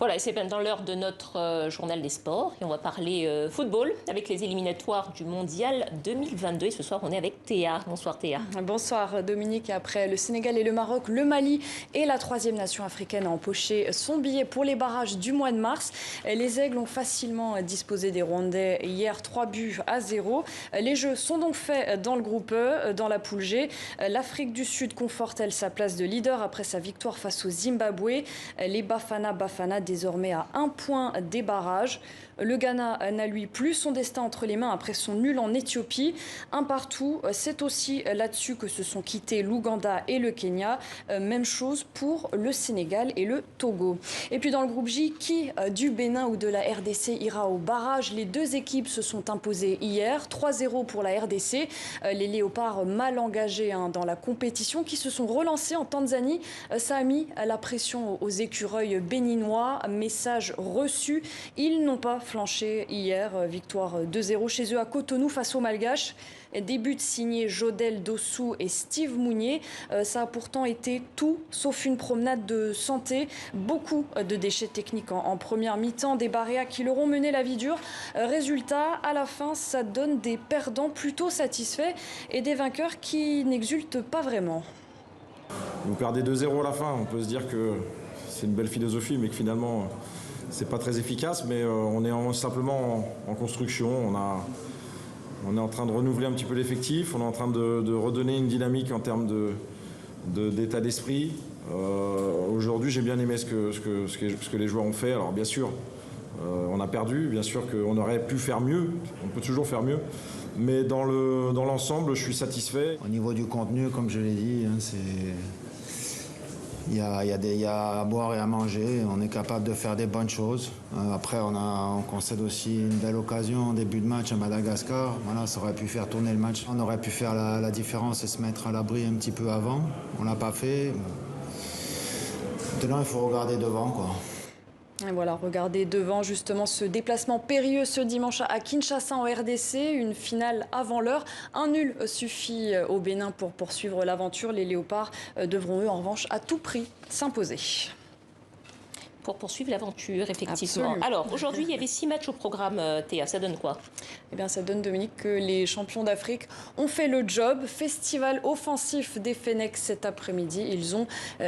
Voilà, c'est maintenant l'heure de notre journal des sports et on va parler football avec les éliminatoires du Mondial 2022. Et ce soir, on est avec Théa. Bonsoir Théa. Bonsoir Dominique. Après le Sénégal et le Maroc, le Mali est la troisième nation africaine à empocher son billet pour les barrages du mois de mars. Les Aigles ont facilement disposé des Rwandais hier 3-0. Les Jeux sont donc faits dans le groupe E, dans la poule G. L'Afrique du Sud conforte, elle, sa place de leader après sa victoire face au Zimbabwe. Les Bafana désormais à 1 point des barrages. Le Ghana n'a lui plus son destin entre les mains après son nul en Éthiopie. Un partout, c'est aussi là-dessus que se sont quittés l'Ouganda et le Kenya. Même chose pour le Sénégal et le Togo. Et puis dans le groupe J, qui du Bénin ou de la RDC ira au barrage? Les deux équipes se sont imposées hier. 3-0 pour la RDC. Les Léopards mal engagés dans la compétition qui se sont relancés en Tanzanie. Ça a mis la pression aux écureuils béninois. Message reçu. Ils n'ont pas flanché hier. Victoire 2-0 chez eux à Cotonou face aux Malgaches. Des buts signés Jodel Dossou et Steve Mounier. Ça a pourtant été tout sauf une promenade de santé. Beaucoup de déchets techniques en première mi-temps. Des Baréas qui leur ont mené la vie dure. Résultat, à la fin, ça donne des perdants plutôt satisfaits et des vainqueurs qui n'exultent pas vraiment. Vous perdez 2-0 à la fin. On peut se dire que c'est une belle philosophie, mais que finalement, c'est pas très efficace. Mais on est simplement en construction. On est en train de renouveler un petit peu l'effectif. On est en train de redonner une dynamique en termes d'état d'esprit. Aujourd'hui, j'ai bien aimé ce que les joueurs ont fait. Alors bien sûr, on a perdu. Bien sûr qu'on aurait pu faire mieux. On peut toujours faire mieux. Mais dans l'ensemble, je suis satisfait. Au niveau du contenu, comme je l'ai dit, il y a à boire et à manger. On est capable de faire des bonnes choses. Après, on concède aussi une belle occasion en début de match à Madagascar. Voilà, ça aurait pu faire tourner le match. On aurait pu faire la différence et se mettre à l'abri un petit peu avant. On l'a pas fait. Maintenant, il faut regarder devant, quoi. Et voilà, regardez devant justement ce déplacement périlleux ce dimanche à Kinshasa en RDC, une finale avant l'heure. Un nul suffit au Bénin pour poursuivre l'aventure. Les Léopards devront eux en revanche à tout prix s'imposer. Pour poursuivre l'aventure, effectivement. Absolument. Alors, aujourd'hui, il y avait 6 matchs au programme, Théa. Ça donne quoi? Eh bien, ça donne, Dominique, que les champions d'Afrique ont fait le job. Festival offensif des Fennecs cet après-midi. Ils ont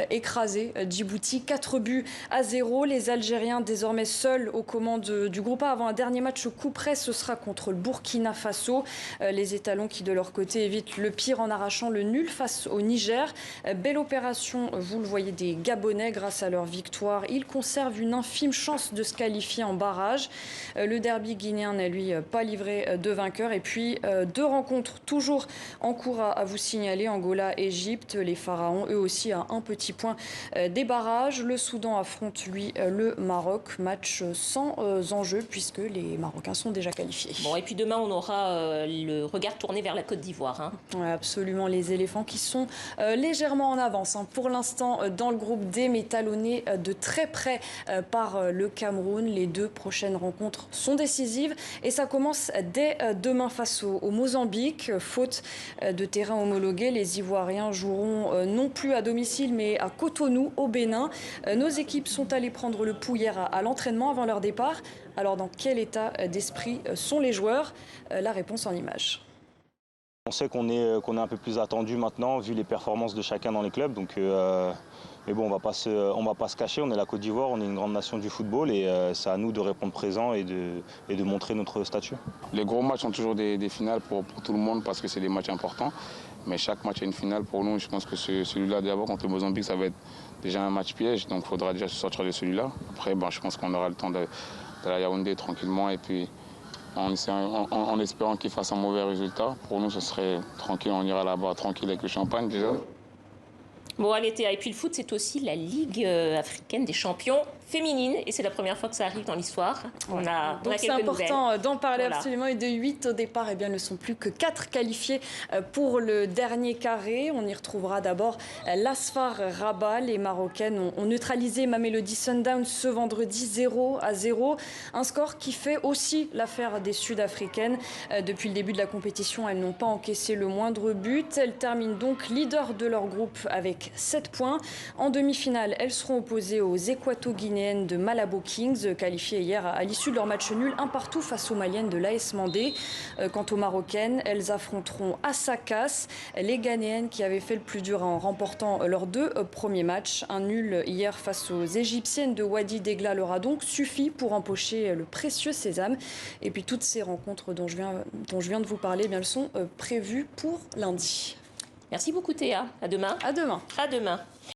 écrasé Djibouti 4-0. Les Algériens, désormais seuls aux commandes du groupe A avant un dernier match coup près, ce sera contre le Burkina Faso. Les étalons qui, de leur côté, évitent le pire en arrachant le nul face au Niger. Belle opération, vous le voyez, des Gabonais grâce à leur victoire. Ils conservent une infime chance de se qualifier en barrage. Le derby guinéen n'a lui pas livré de vainqueur. Et puis 2 rencontres toujours en cours à vous signaler. Angola-Égypte, les Pharaons, eux aussi à un petit point des barrages. Le Soudan affronte lui le Maroc. Match sans enjeu puisque les Marocains sont déjà qualifiés. Bon, et puis demain, on aura le regard tourné vers la Côte d'Ivoire. Hein. Ouais, absolument, les éléphants qui sont légèrement en avance. Pour l'instant, dans le groupe D, mais talonnés de très près par le Cameroun. Les 2 prochaines rencontres sont décisives et ça commence dès demain face au Mozambique. Faute de terrain homologué, les Ivoiriens joueront non plus à domicile mais à Cotonou au Bénin. Nos équipes sont allées prendre le pouls hier à l'entraînement avant leur départ. Alors dans quel état d'esprit sont les joueurs? La réponse en images. On sait qu'on est un peu plus attendu maintenant vu les performances de chacun dans les clubs. Donc, mais bon, on va pas se cacher, on est la Côte d'Ivoire, on est une grande nation du football et c'est à nous de répondre présent et de montrer notre statut. Les gros matchs sont toujours des finales pour tout le monde parce que c'est des matchs importants. Mais chaque match est une finale pour nous. Je pense que celui-là d'abord contre le Mozambique, ça va être déjà un match piège. Donc il faudra déjà se sortir de celui-là. Après, je pense qu'on aura le temps d'aller à Yaoundé tranquillement et puis en espérant qu'il fasse un mauvais résultat. Pour nous, ce serait tranquille, on ira là-bas tranquille avec le champagne déjà. Bon, allez Théa, et puis le foot, c'est aussi la Ligue africaine des champions féminine et c'est la première fois que ça arrive dans l'histoire. On a c'est important d'en parler absolument. Et de 8 au départ, eh bien, ne sont plus que 4 qualifiés pour le dernier carré. On y retrouvera d'abord l'Asfar Rabat. Les Marocaines ont neutralisé Mamelodi Sundowns ce vendredi 0-0. Un score qui fait aussi l'affaire des Sud-Africaines. Depuis le début de la compétition, elles n'ont pas encaissé le moindre but. Elles terminent donc leader de leur groupe avec 7 points. En demi-finale, elles seront opposées aux Équato-Guinéens ghanéennes de Malabo Kings, qualifiées hier à l'issue de leur match nul 1-1 face aux Maliennes de l'AS Mandé. Quant aux Marocaines, elles affronteront Assakas, les Ghanéennes qui avaient fait le plus dur en remportant leurs 2 premiers matchs. Un nul hier face aux Égyptiennes de Wadi Degla leur a donc suffi pour empocher le précieux sésame. Et puis toutes ces rencontres dont je viens de vous parler, eh bien, elles sont prévues pour lundi. Merci beaucoup Théa. À demain. À demain. À demain.